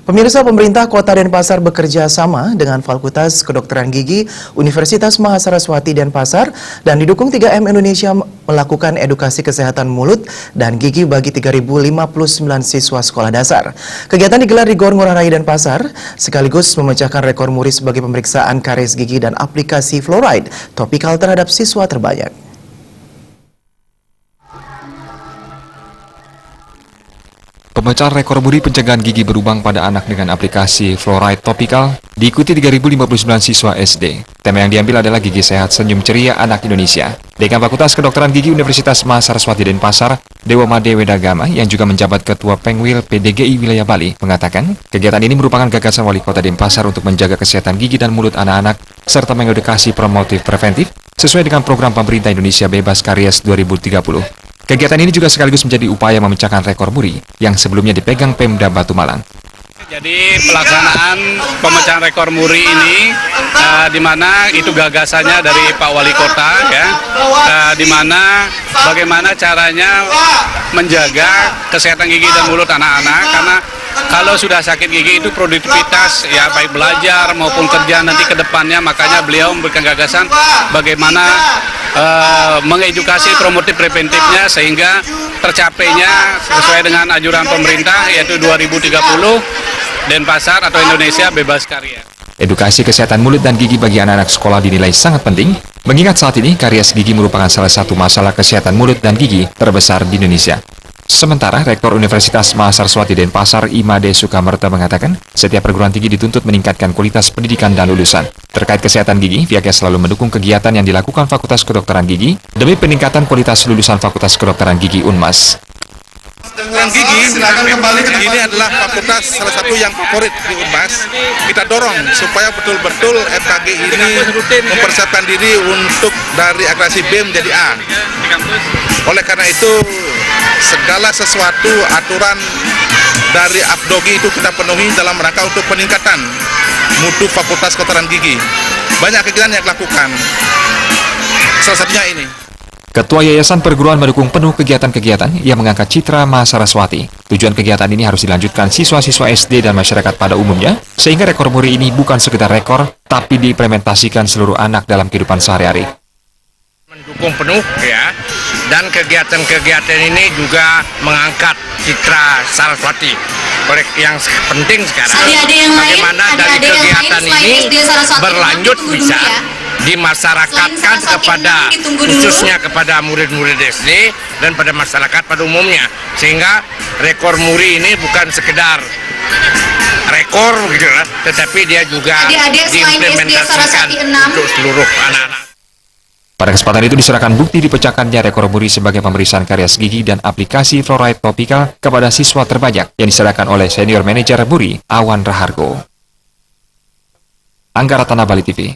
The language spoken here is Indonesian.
Pemirsa, pemerintah Kota Denpasar bekerja sama dengan Fakultas Kedokteran Gigi Universitas Mahasaraswati Denpasar dan didukung 3M Indonesia melakukan edukasi kesehatan mulut dan gigi bagi 3.059 siswa sekolah dasar. Kegiatan digelar di Gor Ngurah Rai Denpasar sekaligus memecahkan rekor muri sebagai pemeriksaan karies gigi dan aplikasi fluoride topikal terhadap siswa terbanyak. Pemecahan rekor muri pencegahan gigi berubang pada anak dengan aplikasi fluoride topikal diikuti 3.059 siswa SD. Tema yang diambil adalah Gigi Sehat Senyum Ceria Anak Indonesia. Dekan Fakultas Kedokteran Gigi Universitas Mahasaraswati Denpasar, Dewa Made Wedagama, yang juga menjabat Ketua Pengwil PDGI Wilayah Bali, mengatakan kegiatan ini merupakan gagasan Wali Kota Denpasar untuk menjaga kesehatan gigi dan mulut anak-anak serta mengedukasi promotif preventif sesuai dengan program pemerintah Indonesia Bebas Karies 2030. Kegiatan ini juga sekaligus menjadi upaya memecahkan rekor muri yang sebelumnya dipegang Pemda Batu Malang. Jadi pelaksanaan pemecahan rekor muri ini di mana itu gagasannya dari Pak Wali Kota ya, di mana bagaimana caranya menjaga kesehatan gigi dan mulut anak-anak, karena kalau sudah sakit gigi itu produktivitas ya baik belajar maupun kerja nanti ke depannya, makanya beliau memberikan gagasan bagaimana mengedukasi promotif preventifnya sehingga tercapainya sesuai dengan anjuran pemerintah yaitu 2030 Denpasar atau Indonesia bebas karies. Edukasi kesehatan mulut dan gigi bagi anak-anak sekolah dinilai sangat penting, mengingat saat ini karies gigi merupakan salah satu masalah kesehatan mulut dan gigi terbesar di Indonesia. Sementara Rektor Universitas Mahasaraswati Denpasar, Imade Sukamerta, mengatakan setiap perguruan tinggi dituntut meningkatkan kualitas pendidikan dan lulusan. Terkait kesehatan gigi, pihaknya selalu mendukung kegiatan yang dilakukan Fakultas Kedokteran Gigi demi peningkatan kualitas lulusan Fakultas Kedokteran Gigi UNMAS. Kedokteran gigi ini adalah fakultas salah satu yang favorit di UNMAS. Kita dorong supaya betul-betul FKG ini mempersiapkan diri untuk dari akreditasi B menjadi A. Oleh karena itu, segala sesuatu aturan dari AFDOGI itu kita penuhi dalam rangka untuk peningkatan mutu Fakultas Kedokteran Gigi. Banyak kegiatan yang dilakukan, salah satunya ini. Ketua Yayasan Perguruan mendukung penuh kegiatan-kegiatan yang mengangkat citra Mahasaraswati. Tujuan kegiatan ini harus dilanjutkan siswa-siswa SD dan masyarakat pada umumnya, sehingga rekor muri ini bukan sekedar rekor, tapi diimplementasikan seluruh anak dalam kehidupan sehari-hari. Mendukung penuh ya, dan kegiatan-kegiatan ini juga mengangkat citra Saraswati. Yang penting sekarang bagaimana dari kegiatan ini berlanjut bisa dimasyarakatkan kepada khususnya kepada murid-murid SD dan pada masyarakat pada umumnya, sehingga rekor muri ini bukan sekedar rekor gitu, tetapi dia juga diimplementasikan untuk seluruh anak-anak. Pada kesempatan itu diserahkan bukti dipecahkannya rekor muri sebagai pemeriksaan karies gigi dan aplikasi fluoride topikal kepada siswa terbanyak yang diserahkan oleh Senior Manager Muri, Awan Rahargo. Angga Ratana, Bali TV.